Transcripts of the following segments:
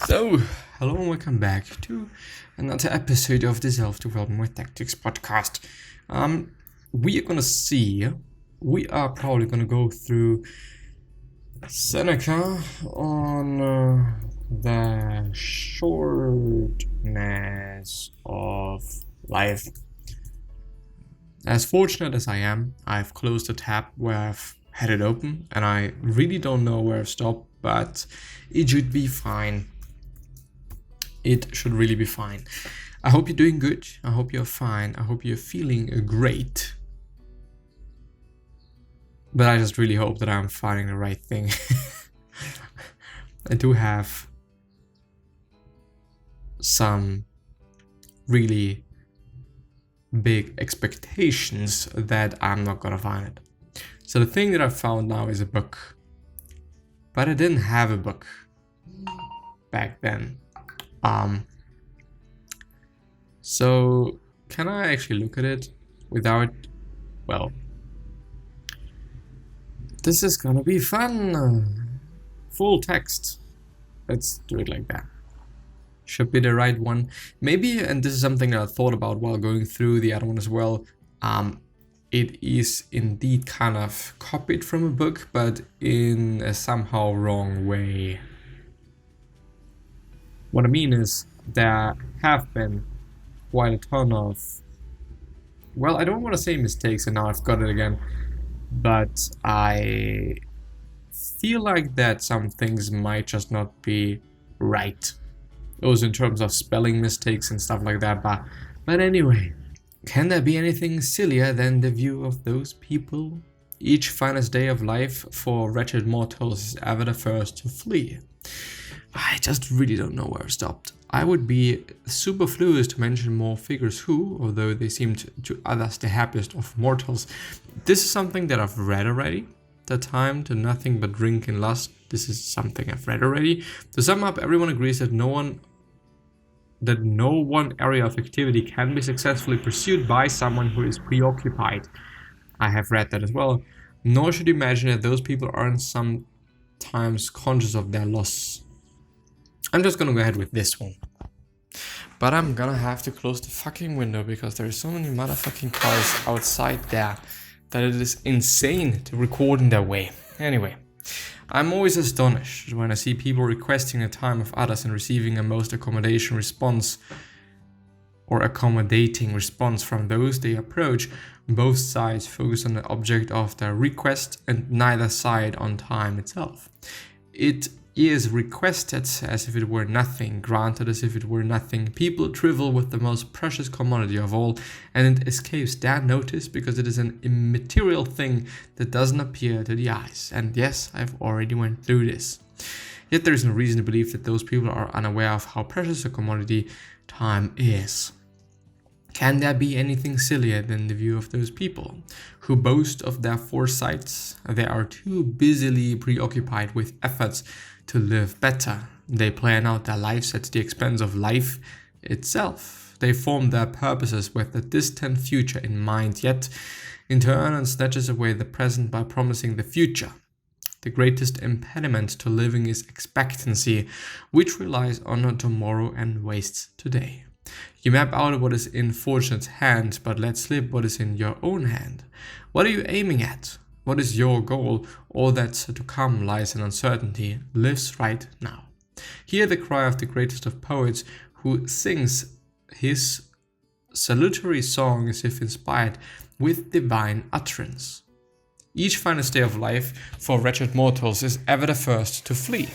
So, hello and welcome back to another episode of the Self-Development with Tactics podcast. We are probably gonna go through Seneca on the shortness of life. As fortunate as I am, I've closed the tab where I've had it open, and I really don't know where I've stopped, but it should be fine. It should really be fine. I hope you're doing good. I hope you're fine. I hope you're feeling great. But I just really hope that I'm finding the right thing. I do have some really big expectations that I'm not gonna find it. So the thing that I found now is a book. But I didn't have a book back then. So can I actually look at it without, well, this is gonna be fun. Full text. Let's do it like that. Should be the right one. Maybe, and this is something that I thought about while going through the other one as well, it is indeed kind of copied from a book, but in a somehow wrong way. What I mean is, there have been quite a ton of, well, I don't want to say mistakes, and now I've got it again, but I feel like that some things might just not be right. Those in terms of spelling mistakes and stuff like that, but anyway, can there be anything sillier than the view of those people? Each finest day of life for wretched mortals is ever the first to flee. I just really don't know where I stopped. I would be superfluous to mention more figures who, although they seemed to others the happiest of mortals. This is something that I've read already. The time to nothing but drink and lust. This is something I've read already. To sum up, everyone agrees that no one area of activity can be successfully pursued by someone who is preoccupied. I have read that as well. Nor should you imagine that those people aren't sometimes conscious of their loss. I'm just gonna go ahead with this one. But I'm gonna have to close the fucking window because there are so many motherfucking cars outside there that it is insane to record in their way. Anyway, I'm always astonished when I see people requesting the time of others and receiving a most accommodating response from those they approach. Both sides focus on the object of their request and neither side on time itself. It is requested as if it were nothing, granted as if it were nothing. People trifle with the most precious commodity of all, and it escapes their notice because it is an immaterial thing that doesn't appear to the eyes. And yes, I've already went through this. Yet there is no reason to believe that those people are unaware of how precious a commodity time is. Can there be anything sillier than the view of those people who boast of their foresights? They are too busily preoccupied with efforts to live better. They plan out their lives at the expense of life itself. They form their purposes with the distant future in mind, yet in turn and snatches away the present by promising the future. The greatest impediment to living is expectancy, which relies on tomorrow and wastes today. You map out what is in fortune's hand, but let slip what is in your own hand. What are you aiming at? What is your goal? All that's to come lies in uncertainty, lives right now. Hear the cry of the greatest of poets, who sings his salutary song as if inspired with divine utterance. Each finest day of life for wretched mortals is ever the first to flee.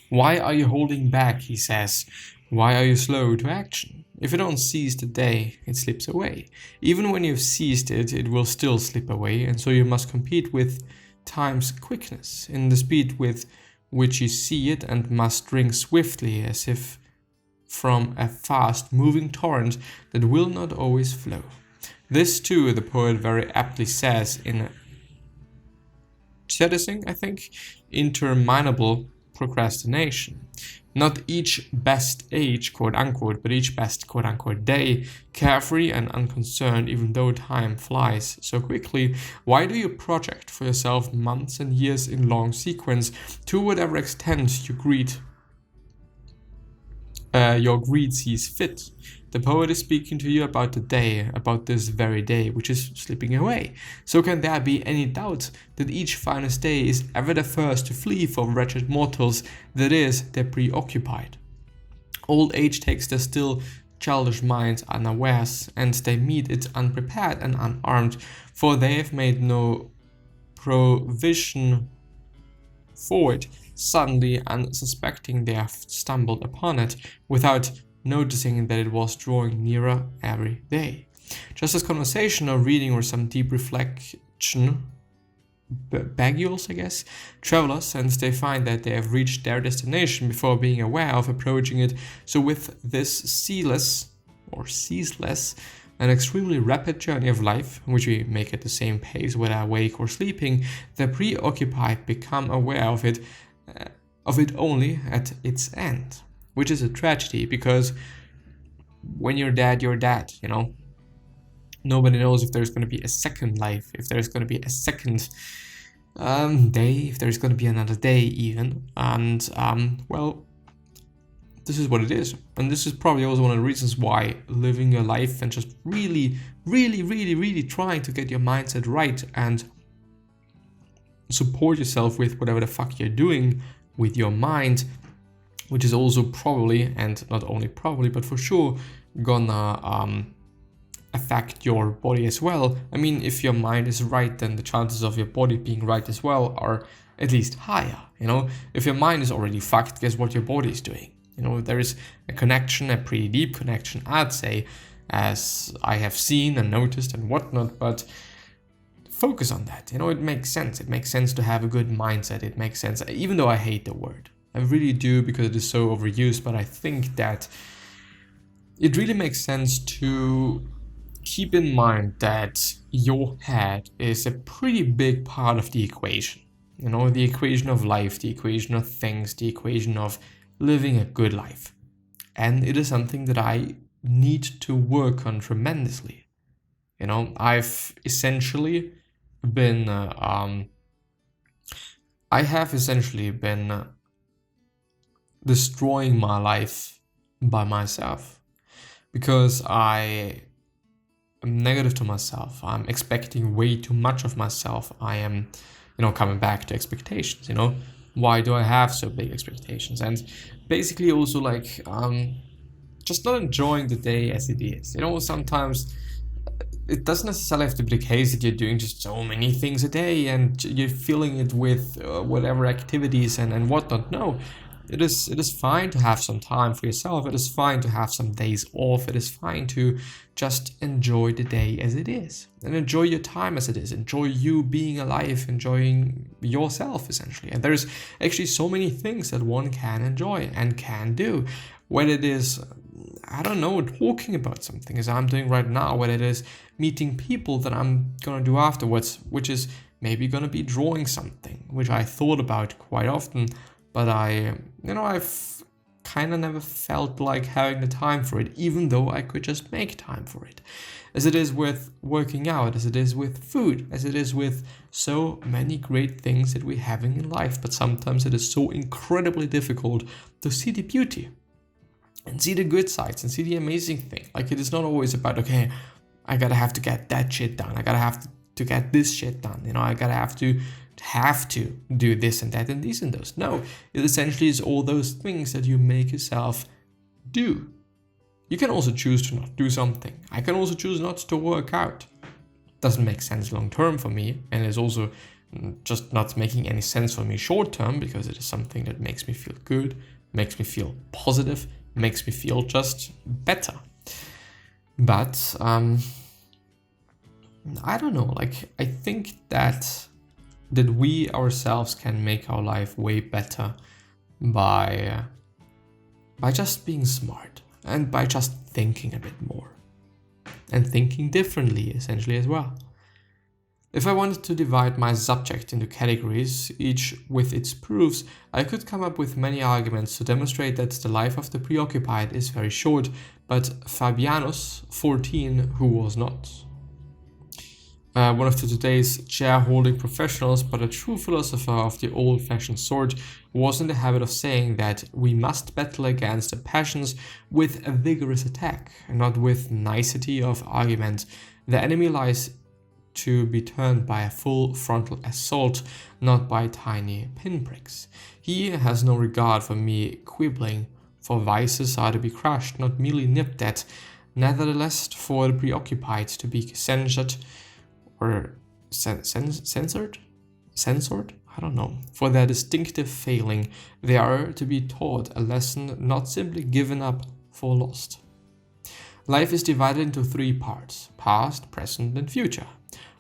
Why are you holding back, he says. Why are you slow to action? If you don't seize the day, it slips away. Even when you've seized it, it will still slip away, and so you must compete with time's quickness, in the speed with which you see it, and must drink swiftly as if from a fast-moving torrent that will not always flow. This too, the poet very aptly says in Citizen, I think, interminable procrastination. Not each best age, quote unquote, but each best, quote unquote, day, carefree and unconcerned, even though time flies so quickly. Why do you project for yourself months and years in long sequence, to whatever extent you greet your greed sees fit. The poet is speaking to you about the day, about this very day, which is slipping away. So can there be any doubt that each finest day is ever the first to flee from wretched mortals, that is, they're preoccupied. Old age takes their still childish minds unawares, and they meet it unprepared and unarmed, for they have made no provision for it. Suddenly, unsuspecting, they have stumbled upon it, without noticing that it was drawing nearer every day. Just as conversation or reading or some deep reflection bagules, I guess, travelers, and they find that they have reached their destination before being aware of approaching it. So with this ceaseless and extremely rapid journey of life, which we make at the same pace whether awake or sleeping, the preoccupied become aware of it only at its end, which is a tragedy, because when you're dead, you're dead, you know. Nobody knows if there's going to be a second life, if there's going to be a second day, if there's going to be another day even. And, well, this is what it is. And this is probably also one of the reasons why living your life and just really trying to get your mindset right and support yourself with whatever the fuck you're doing with your mind, which is also probably, and not only probably, but for sure, gonna affect your body as well. I mean, if your mind is right, then the chances of your body being right as well are at least higher, you know. If your mind is already fucked, guess what your body is doing? You know, there is a connection, a pretty deep connection, I'd say, as I have seen and noticed and whatnot, but focus on that. You know, it makes sense. It makes sense to have a good mindset. It makes sense, even though I hate the word. I really do, because it is so overused, but I think that it really makes sense to keep in mind that your head is a pretty big part of the equation. You know, the equation of life, the equation of things, the equation of living a good life. And it is something that I need to work on tremendously. You know, I've essentially been, destroying my life by myself, because I am negative to myself. I'm expecting way too much of myself. I am, you know, coming back to expectations, you know. Why do I have so big expectations? And basically also like, just not enjoying the day as it is. You know, sometimes it doesn't necessarily have to be the case that you're doing just so many things a day and you're filling it with whatever activities and whatnot. No, it is fine to have some time for yourself. It is fine to have some days off. It is fine to just enjoy the day as it is and enjoy your time as it is. Enjoy you being alive, enjoying yourself essentially. And there's actually so many things that one can enjoy and can do, whether it is, I don't know, talking about something as I'm doing right now, whether it is meeting people that I'm gonna do afterwards, which is maybe gonna be drawing something, which I thought about quite often, but I've kind of never felt like having the time for it, even though I could just make time for it. As it is with working out, as it is with food, as it is with so many great things that we're having in life, but sometimes it is so incredibly difficult to see the beauty and see the good sides and see the amazing thing. Like, it is not always about, okay, I gotta have to get that shit done. I gotta have to get this shit done. You know, I gotta have to do this and that and these and those. No, it essentially is all those things that you make yourself do. You can also choose to not do something. I can also choose not to work out. Doesn't make sense long term for me, and it's also just not making any sense for me short term, because it is something that makes me feel good, makes me feel positive, makes me feel just better. But I don't know, like, I think that we ourselves can make our life way better by just being smart and by just thinking a bit more and thinking differently essentially as well. If I wanted to divide my subject into categories, each with its proofs, I could come up with many arguments to demonstrate that the life of the preoccupied is very short, but Fabianus, 14, who was not. one of today's chair-holding professionals, but a true philosopher of the old-fashioned sort, was in the habit of saying that we must battle against the passions with a vigorous attack, and not with nicety of argument. The enemy lies to be turned by a full frontal assault, not by tiny pinpricks. He has no regard for mere quibbling, for vices are to be crushed, not merely nipped at, nevertheless for the preoccupied to be censured, or censored? I don't know. For their distinctive failing, they are to be taught a lesson, not simply given up for lost. Life is divided into 3 parts: past, present, and future.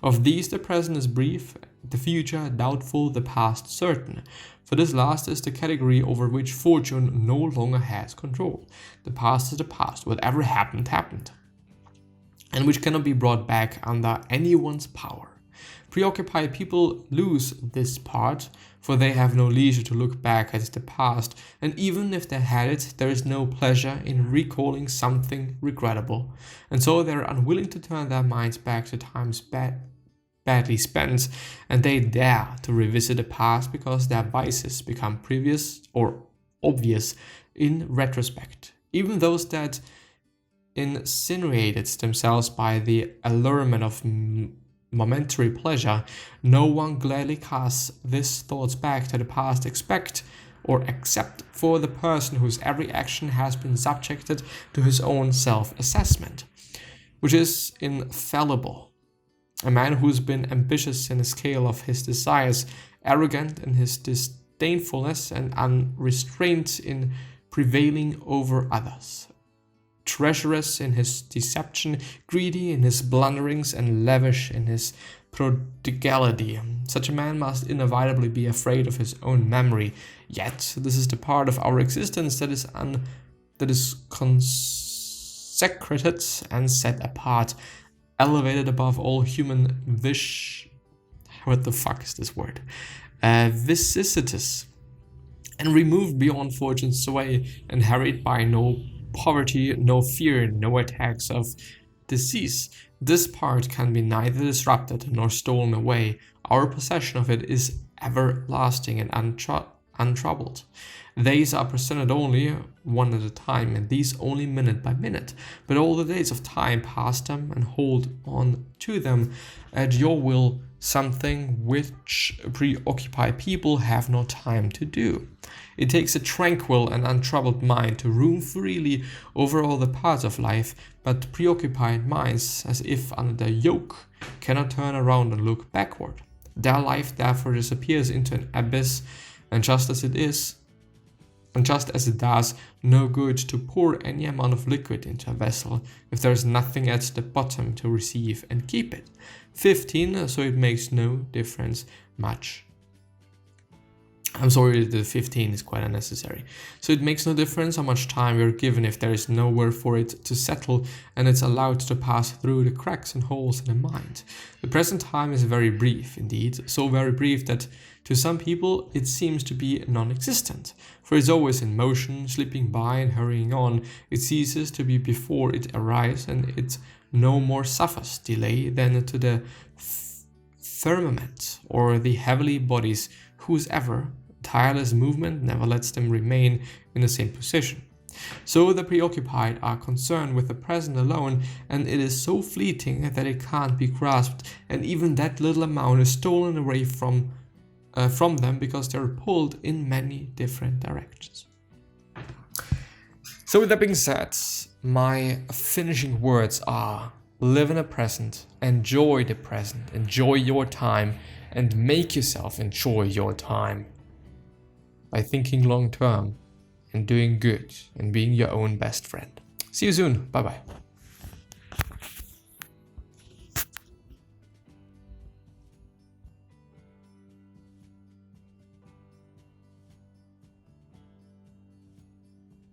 Of these, the present is brief, the future doubtful, the past certain. For this last is the category over which fortune no longer has control. The past is the past, whatever happened, happened, and which cannot be brought back under anyone's power. Preoccupied people lose this part, for they have no leisure to look back at the past, and even if they had it, there is no pleasure in recalling something regrettable, and so they are unwilling to turn their minds back to times badly spent, and they dare to revisit the past because their vices become previous or obvious in retrospect. Even those that insinuated themselves by the allurement of momentary pleasure, no one gladly casts these thoughts back to the past except for the person whose every action has been subjected to his own self-assessment, which is infallible. A man who's been ambitious in the scale of his desires, arrogant in his disdainfulness, and unrestrained in prevailing over others, treacherous in his deception, greedy in his blunderings, and lavish in his prodigality. Such a man must inevitably be afraid of his own memory. Yet this is the part of our existence that is consecrated and set apart, elevated above all human vicissitudes, and removed beyond fortune's sway, and harried by no poverty, no fear, no attacks of disease. This part can be neither disrupted nor stolen away. Our possession of it is everlasting and untroubled. Days are presented only one at a time, and these only minute by minute. But all the days of time pass them and hold on to them at your will, something which preoccupied people have no time to do. It takes a tranquil and untroubled mind to roam freely over all the parts of life, but preoccupied minds, as if under their yoke, cannot turn around and look backward. Their life therefore disappears into an abyss, and just as it does no good to pour any amount of liquid into a vessel if there is nothing at the bottom to receive and keep it. 15, so it makes no difference much. I'm sorry, the 15 is quite unnecessary. So it makes no difference how much time we are given if there is nowhere for it to settle and it's allowed to pass through the cracks and holes in the mind. The present time is very brief indeed, so very brief that to some people it seems to be non-existent, for it's always in motion, slipping by and hurrying on. It ceases to be before it arrives, and it no more suffers delay than to the firmament or the heavenly bodies whose ever tireless movement never lets them remain in the same position. So the preoccupied are concerned with the present alone, and it is so fleeting that it can't be grasped, and even that little amount is stolen away from them because they are pulled in many different directions. So with that being said, my finishing words are: live in the present, enjoy the present, enjoy your time, and make yourself enjoy your time by thinking long term and doing good and being your own best friend. See you soon. Bye bye.